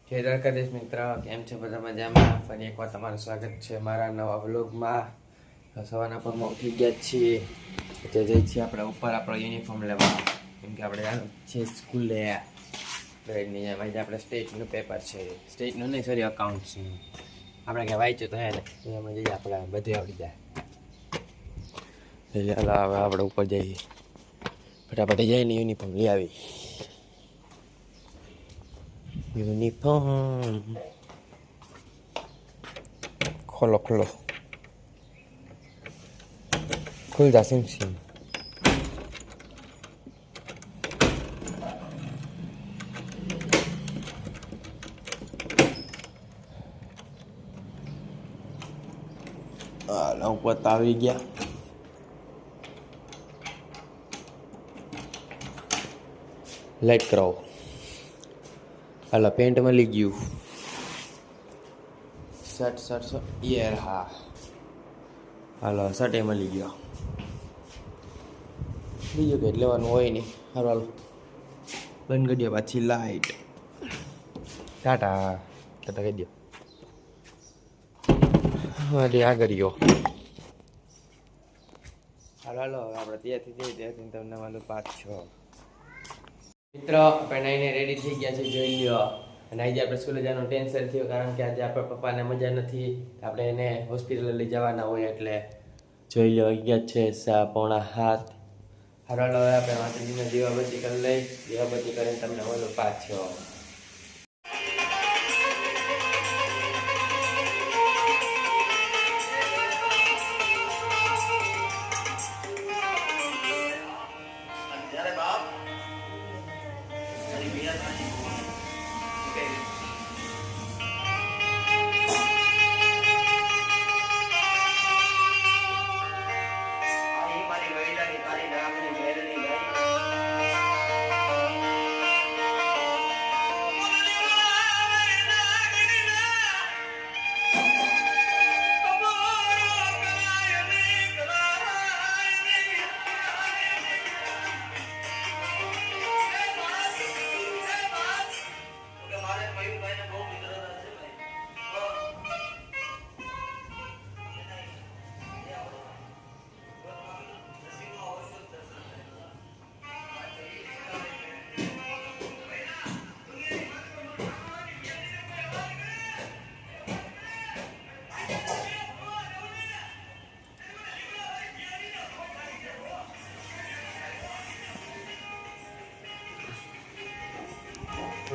જય દ્વારકાધીશ મિત્ર, કેમ છે બધા મજામાં? ફરી એકવાર તમારું સ્વાગત છે મારા નવા વ્લોગમાં. સવારના પરમાં ઉઠી ગયા છીએ. અત્યારે જઈએ છીએ આપણે ઉપર આપણો યુનિફોર્મ લેવા, કેમ કે આપણે છે સ્કૂલે. આજે આપણે સ્ટેટનું પેપર છે, સ્ટેટનું નહીં સોરી અકાઉન્ટ્સનું. આપણે ક્યાં વાંચ્યું તો હે ને એમાં જઈએ આપણે બધું આવડી જાય. એટલે હવે આપણે ઉપર જઈએ, ફટાફટ જઈને યુનિફોર્મ લઈ આવી. યુનિફોર્મ ખોલો ખુલ જા સિમ ઉપર તો આવી ગયા. લાઈટ કરાવો. હાલો પેન્ટ મળી ગયું. શર્ટ યર હા. હાલો શર્ટ મળી ગયો. બીજું કંઈ લેવાનું હોય નહીં. હાલો બંધ કરી દો પાછી લાઈટ. ટાટા કરી દો. હા આગળ ગયો. હાલો આપણે ત્યાંથી જઈએ ત્યાંથી તમને માલું 5-6 મિત્રો આપણે નાઈને રેડી થઈ ગયા છે, જોઈ લ્યો. અને આજે આપણે સ્કૂલે જવાનું ટેન્શન થયું, કારણ કે આજે આપણા પપ્પાને મજા નથી. આપણે એને હોસ્પિટલે લઈ જવાના હોય, એટલે જોઈ લો 11 છે 6:45. હાલો હવે આપણે માતાજીને દીવાબત્તી કરી લઈ. દીવાબત્તી કરીને તમને મળું 5-6.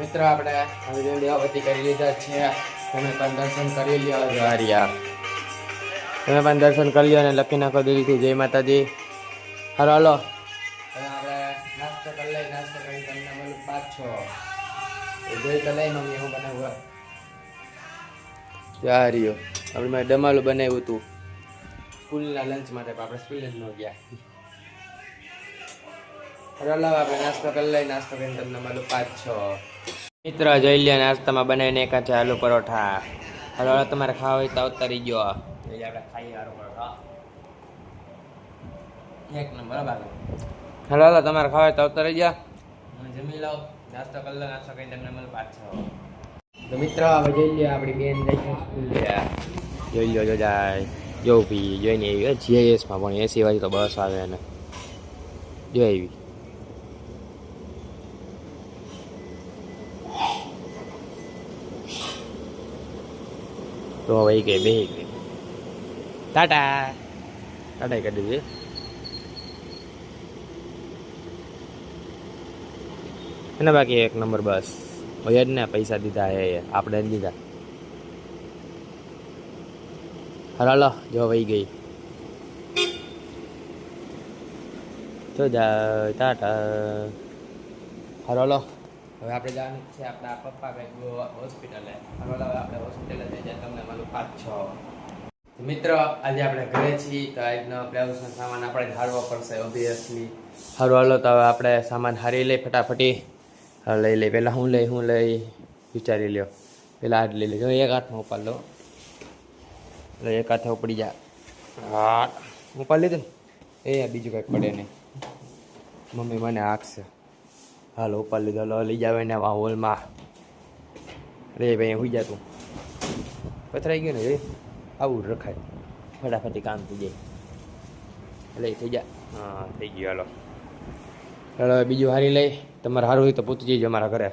મિત્રો આપણે હવે દીવાબત્તી કરી લીધા છે. તમે પણ દર્શન કરી લ્યો. જવારિયા તમે પણ દર્શન કરી લ્યો અને લખી નાખો દિલથી જય માતાજી. હાલો હવે આપણે નાસ્તો કરી લઈ. નાસ્તો કરી તમને મળું 5-6. જોઈ તો લઈ મમ્મી હું બનાવ્યું. જવારિયો આપણે મેં દમાલું બનાવ્યું હતું સ્કૂલના લંચ માટે, આપણે સ્કૂલે જ ન ગયા. હાલો આપણે નાસ્તો કરી લઈ. નાસ્તો કરીને તમને મળું 5-6. મિત્ર જોઈ લ્યો, નાસ્તામાં બનાવીને એક છે આલુ પરોઠા. હાલો તમારે ખાવા હોય તો ઉતારી ગયો. એટલે આપણે ખાઈએ આલુ પરોઠા એક નંબર. હાલો તમારે ખાવા હોય તો ઉતારી ગયા. હું જમી લઉં. નાસ્તો કરી લો. નાસ્તો કરીને તમને મળું 5-6. તો મિત્ર હવે જોઈ લ્યો આપણી બેન જાય સ્કૂલ. જોઈ લ્યો જાય જો પી જોઈને આવી જીઆઈએસમાં પણ 80 વાળી તો બસ આવે ને જો આવી. તો હવે ગઈ બે ગઈ. ટાટા કરી દીધી. એને બાકી એક નંબર બસ હોય જ ને. પૈસા દીધા હે આપણે જ દીધા. હાલો જો વહી ગઈ. તો જાય ટાટા. હાલો હવે આપણે જવાનું છે આપણા પપ્પા કંઈક હોસ્પિટલે. હાલો હવે આપણે હોસ્પિટલે જઈ જાય તમને મારું 5-6. મિત્રો આજે આપણે ઘરે છીએ, તો આજનો બ્લાઉઝનો સામાન આપણે ધારવો પડશે ઓબ્વિયસલી. હાલો તો હવે આપણે સામાન હારી લઈ ફટાફટી. લઈ લઈ પહેલાં હું લઈ વિચારી લ્યો. પહેલાં હાથ લઈ લે. એક હાથમાં ઉપાડ લો. એટલે એક હાથે ઉપડી જાય. હા ઉપાડ લીધું ને એ બીજું કંઈક પડે નહીં. મમ્મી મને હાંકશે. હાલો ઉપાડ લીધો. લઈ જાવ એને હોલમાં. રે ભાઈ હુઈ જા તું પથરાઈ ગયું ને રે આવું રખાય ફટાફટી કામ થઈ જાય એટલે થઈ જા હા થઈ ગયું હાલો ચાલો હવે બીજું હારી લઈ તમારે સારું હોય તો પૂછી જજો અમારા ઘરે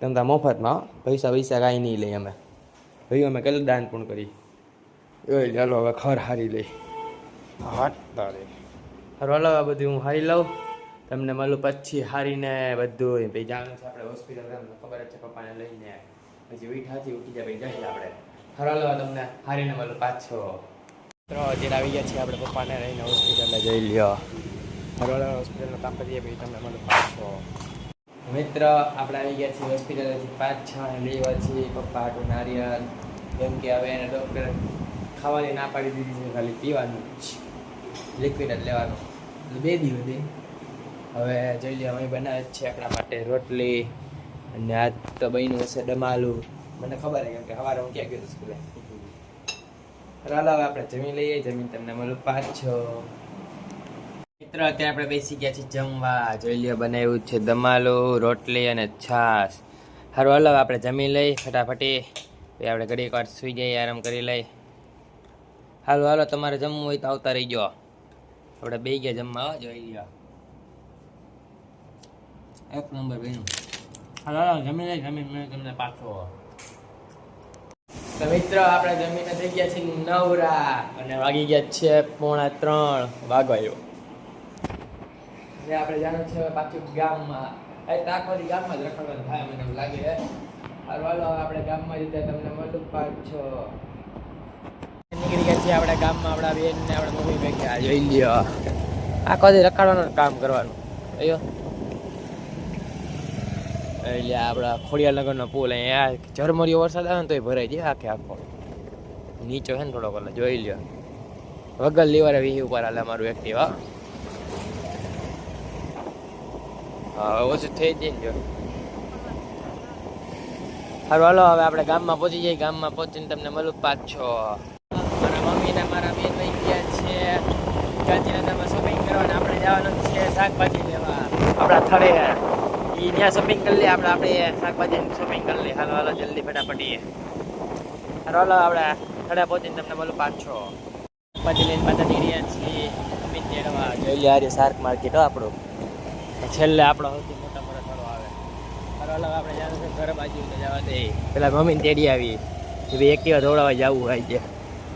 તમે તો મફતમાં પૈસા કાંઈ નહીં લઈ અમે ભાઈ અમે કેટલું દાન પણ કરી એ ચાલો હવે ખર હારી લઈ હાટ તારે હારું હાલો આ બધું હું હારી લઉં તમને મળું પછી હારીને બધું ભાઈ જવાનું છે આપણે હોસ્પિટલ તમને ખબર જ છે પપ્પાને લઈને પછી વીઠાથી ઉઠી જાય ભાઈ જઈએ આપણે હારું હાલો તમને હારીને મળું પાછો અત્યારે આવી ગયા છીએ આપણે પપ્પાને રહીને હોસ્પિટલે જઈ લ્યો હારું હાલો હોસ્પિટલનું કામ કરીએ ભાઈ તમને મળું પાછો મિત્ર આપણે આવી ગયા છીએ હોસ્પિટલથી પાછા લેવા છીએ પપ્પા હાટું નારિયેળ કેમ કે હવે એને ડૉક્ટરે ખાવાની ના પાડી દીધી છે ખાલી પીવાનું જ લિક્વિડ જ લેવાનું 2 દિવસ હવે જોઈ લે અમે બનાવે છે આપણા માટે રોટલી અને આજ તો બન્યું હશે ડમાલું મને ખબર છે કેમ કે સવારે હું ક્યાં ગયો સ્કૂલે ચાલો હવે આપણે જમી લઈએ જમીન તમને મળું પાછો મિત્ર અત્યારે આપણે બેસી ગયા છીએ જમવા જોઈ લ્યો બનાવ્યું છે દમાલું રોટલી અને છાશ સારું હાલો આપણે જમી લઈ ફટાફટી પછી આપણે ઘડીક વાર સુઈ જઈએ આરામ કરી લઈ હાલો હાલો તમારે જમવું હોય તો આવતા રહી ગયો આપણે બે ગયા જમવા જોઈ લ્યો એક નંબર બેનું હાલો હાલો જમી લઈ જમીન મેં તમને પાછો તો મિત્ર આપણે જમીને થઈ ગયા છીએ નવરા અને વાગી ગયા છે 2:45 વાગ્યો ને આપણે જાણું છે પાછું ગામમાં આખોથી ગામમાં જ રખડવાનું થાય મને એવું લાગે હાલો હાલો આપણે ગામમાં જઈએ તમને મળું પાછો નીકળી ગયા છીએ આપણે ગામમાં આપણા બેન ને આપણા મમ્મી ભેગા જોઈ લ્યો આખોથી રખડવાનું કામ કરવાનું અયો એટલે આપણા ખોડિયાર નગરનો પુલ અહીંયા ઝરમરીયો વરસાદ આવે ને તોય ભરાઈ જાય આખો નીચો છે ને થોડોક એટલે જોઈ લ્યો વગર લીવારે વીહી ઉપર હાલે અમારું એક્ટિવા હા ઓછું થઈ જાય ને જો સારું હાલો હવે આપણે ગામમાં પહોંચી જઈએ ગામમાં પહોંચીને તમને મળું પાછો મારા મમ્મી ને મારા બેન લઈ ગયા છે ગાંધીનગરમાં શોપિંગ કરવાને આપણે જવાનું છે શાકભાજી લેવા આપણા થડે એ ત્યાં શોપિંગ કરી લઈએ આપણે શાકભાજીની શોપિંગ કરી લઈએ હાલો હાલો જલ્દી ફટાફટી હાલો હાલો આપણે થડે પહોંચીને તમને મળું પાછો શાકભાજી લઈને પાછા નીકળ્યા છીએ જમીન તેડવા જોઈ લે આ શાર્ક માર્કેટ આપણું છેલ્લે આપણો સૌથી મોટા થોડો આવે હાલો આપણે જવાનું છે ઘર બાજુ તો જવા દે પેલા મમ્મીને તેડી આવી કે ભાઈ એક્ટિવા દોડાવા જવું હોય છે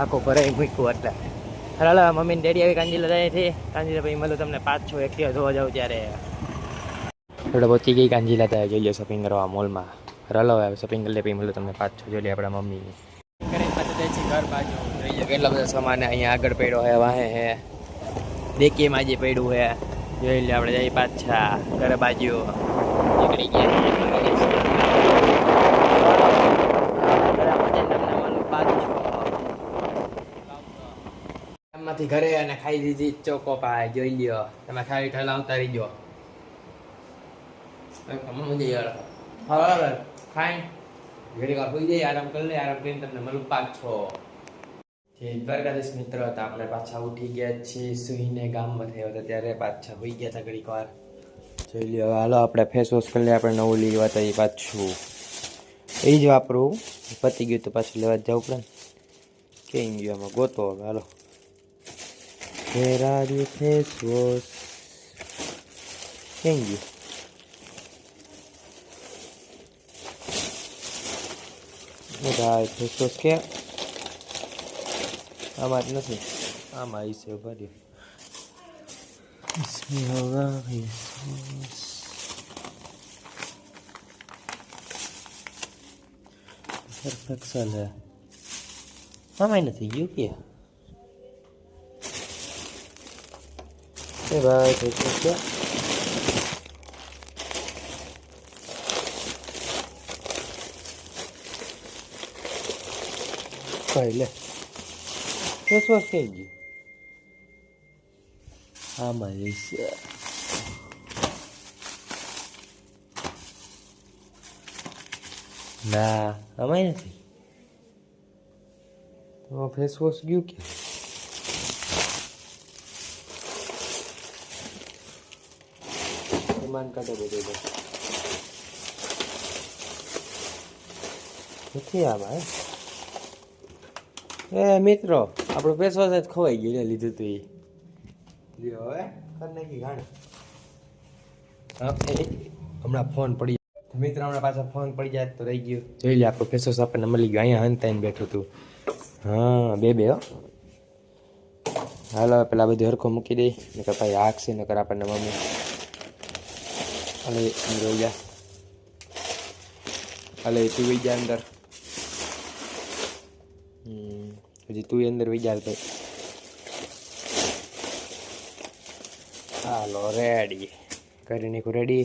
આખો ભરાઈ મૂક્યું એટલે હાલો મમ્મીને તેડી આવી કાંજીલા જાય છે કાંજીલા ભાઈ મળું તમને પાછો એક્ટિવા ધોવા જાઉં ત્યારે આપણે પહોંચી ગઈ કાંજીલા ત્યાં જોઈ લો શોપિંગ કરવા મોલમાં હાલો હવે શોપિંગ કરી લે પછી મળું તમને પાછો જોઈ લે આપણા મમ્મી કરીને પાછું જાય છે ઘર બાજુ જોઈ લો કેટલા બધા સામાન અહીંયા આગળ પડ્યો હે વાહે હે દેખીમાં જે પડ્યું હે જોઈ લે આપણે જઈએ પાછા ઘર બાજુ નીકળી ગયા ગામમાંથી ઘરે અને ખાઈ દીધી ચોકો પાય જોઈ લ્યો તમે ખાઈ ઠેલા ઉતારી ગયો ખાઈ ઘડી વાર હોઈ જાય આરામ કરી લે આરામ કરીને તમને મળું પાછો જે દ્વારકાધીશ મિત્ર હતા આપણે પાછા ઉઠી ગયા છીએ સુઈને ગામમાં થયો હતા ત્યારે પાછા હોઈ ગયા હતા ઘડીક વાર જોઈ લ્યો હાલો આપણે ફેસ વોશ કરી લઈએ આપણે નવું લેવા તો એ પાછું એ જ વાપરું પતી ગયું તો પાછું લેવા જ જવું પડે ને કેમ ગયું આમાં ગોતો હવે હાલો ફેસ વોશ કેમ ગયું ભાઈ ફેસ વોશ કે આમાં જ નથી આમાં આવી છે ભર્યું પરફેક્શન હે આમાં નથી ગયું કે ભાઈ ફેસ વોશ કે ભાઈ લે ફેસ વોશ કઈ ગયું આમાં છે ના આમાં નથી તો ફેસ વોશ ગયું કે માન કાઢો બધું નથી આમાં એ મિત્રો આપણું ફેસ વોશ જ ખવાઈ ગયું ને લીધું તું એ લ્યો હવે કરી નાખી ગાણ હમણાં ફોન પડી મિત્ર હમણાં પાછા ફોન પડી જાય તો રહી ગયું જોઈ લે આપણું ફેસ વોશ આપણને મળી ગયું અહીંયા હંતાઈને બેઠું હતું હા બે હો હાલો પેલા બધું હરખો મૂકી દઈ નકર ભાઈ હાકશે નકર આપણને મમ્મી અલે રોઈ જા અલે તું વહી જા અંદર હજી તું અંદર વહી જા ભાઈ હાલો રેડી કરી નાખું રેડી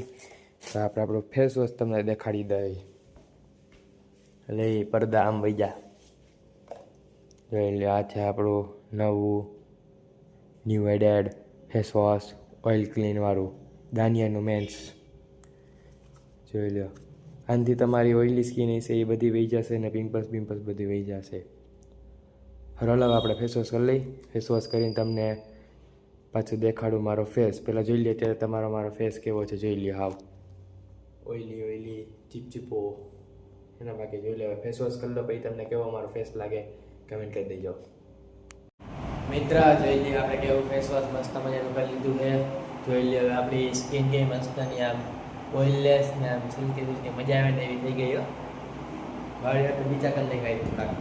તો આપણે આપણું ફેસ વોશ તમને દેખાડી દઈ એટલે પડદા આમ વહી જા જોઈ લે આ છે આપણું નવું new added face wash oil clean વાળું દાનિયાનું મેન્સ જોઈ લો આનાથી તમારી ઓઇલી સ્કિન હશે એ બધી વહી જશે ને પિમ્પલ્સ બધી વહી જશે હલો આપણે ફેસ વોશ કરી લઈ ફેસ વોશ કરીને તમને પાછું દેખાડું મારો ફેસ પહેલાં જોઈ લે ત્યારે તમારો મારો ફેસ કેવો છે જોઈ લે હાવ ઓઇલી ચીપચીપો એના બાકી જોઈ લે ફેસ વોશ કરી લો પછી તમને કેવો મારો ફેસ લાગે કમેન્ટ કરી દેજો મિત્ર જોઈ લઈએ આપણે કેવું ફેસ વોશ મસ્ત મજાનું કરી લીધું છે જોઈ લઈએ હવે આપણી સ્કિન કે મસ્તની આમ ઓઇલલેસ ને આમ સિલ્કી મજા આવે ને એવી થઈ ગઈ હો વાળી આપણે બીજા કરી નહીં ગાઈ થોડાક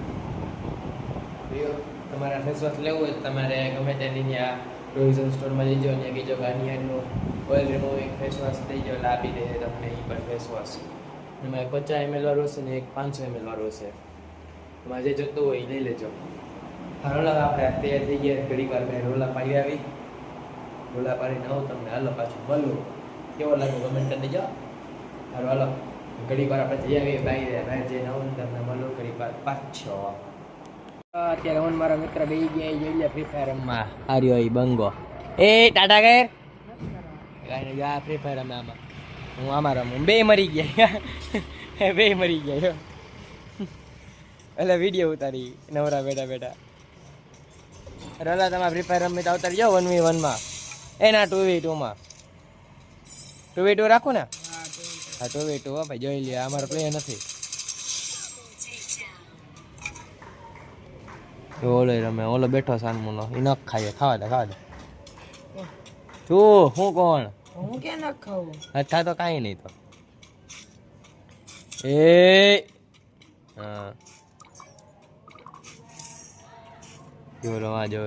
તમારે ફેસ વોશ લેવું હોય તો તમારે ગમે તેની ત્યાં પ્રોવિઝન સ્ટોરમાં જઈ જાઓ ત્યાં કીજો ગાર્નિયરનું ઓઇલ રિમૂવિંગ ફેસ વોશ થઈ જાઓ એટલે આપી દે તમને એ પણ ફેસ વોશ એમાં 50 ml વાળું છે ને એક 500 ml વાળું છે તમારે જે જોતું હોય એ લઈ લેજો રોલા આપણે તૈયાર થઈ ગયા ઘડી વાર મેં રોલા પાડી આવી રોલા પાડીને આવું તમને હાલો પાછું મળું કેવો લાગ્યો કમેન્ટ કરી દેજો હાલો હાલો ઘડી વાર આપણે જઈ આવીએ બહાર જઈને આવું તમને મળું ઘડી વાર પાછો અત્યારે હું મારા મિત્ર બે ગયા જોઈ લે ફ્રી ફાયર રમવા આર્યો એ બંગો એ ટાટા ગેર કાંઈ નહીં આ ફ્રી ફાયર રમે આમાં હું આમાં રમું બે મરી ગયા બે મરી ગયા એટલે વિડીયો ઉતારી નવરા બેઠા રોલા તમારે ફ્રી ફાયર રમી તો ઉતારી જાઓ 1v1 માં એના 2v2 રાખું ને હા 2v2 હો ભાઈ જોઈ લે અમારો પ્લેયર નથી ઓલો રમે ઓલો બેઠો સાનમુનો એ નખ ખાઈએ ખાવા દે તું હું કોણ હું કે ન ખાવું અચ્છા તો કાંઈ નહીં તો એ હા જો વાજો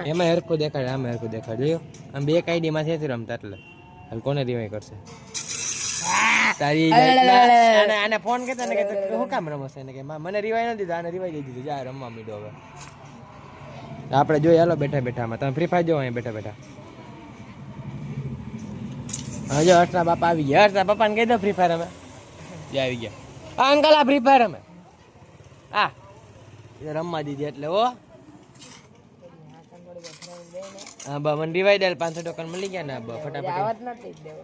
એમાં હરખું દેખાડે આમાં હરખું દેખાડે જોયું આમ બે આઈડીમાં છે રમતા એટલે હાલ કોને રિવાય કરશે તારી આને ફોન કરતા ને કે હું કામ રમશે ને કે મને રિવાય ન દીધા આને રિવાય દઈ દીધું જા રમવા મીડો હવે આપણે જોઈએ હાલો બેઠામાં તમે ફ્રી ફાયર જો અહીં બેઠા હજો હર્ષના બાપા આવી ગયા હર્ષના પપ્પાને કહી દો ફ્રી ફાયર અમે જે આવી ગયા આ અંકલ આ ફ્રી ફાયર અમે આ રમવા દીધી એટલે ઓ હા બા મને રિવાઈ દે 500 ટોકન મળી ગયા ને બા ફટાફટ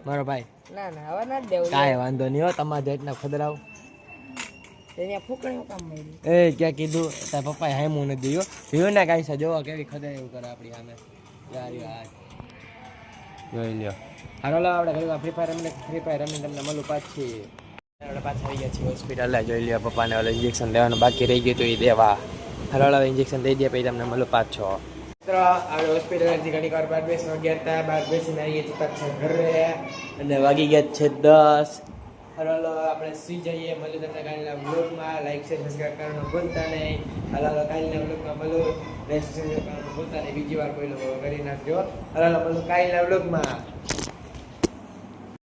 મારો ભાઈ કાંઈ વાંધો નહીં હો તમારે જેટલા ખદરાવ એ ક્યાં કીધું તારા પપ્પાએ હામું નથી દીધું જોયું ને કાંઈ છે જોવો કેવી ખદર એવું કરે આપણી સામે યાર જોઈ લ્યો હાલો આપણે ઘરમાં ફ્રી ફાયર રમીને તમને મળું પાછી આપણે પાછા આવી ગયા છીએ હોસ્પિટલ જોઈ લ્યો પપ્પાને ઓલે ઇન્જેક્શન લેવાનું બાકી રહી ગયું હતું એ દેવા હાલો ઇન્જેક્શન દઈ દે પછી તમને મળું પાછો આપણે હોસ્પિટલથી ઘણી વાર 12 ગયા હતા 12 બેસીને આવીએ છીએ પાછા ઘરે અને વાગી ગયા છે 10 હાલો આપણે સી જઈએ મળ્યું તમને કાલના વ્લોગમાં લાઈક શેર સબસ્ક્રાઈબ કરવાનું ભૂલતા નહીં હાલો કાલના વ્લોગમાં મળું રેસ્ટ કરવાનું ભૂલતા નહીં બીજી વાર કોઈ લોકો કરી નાખજો હાલો મળું કાલના વ્લોગમાં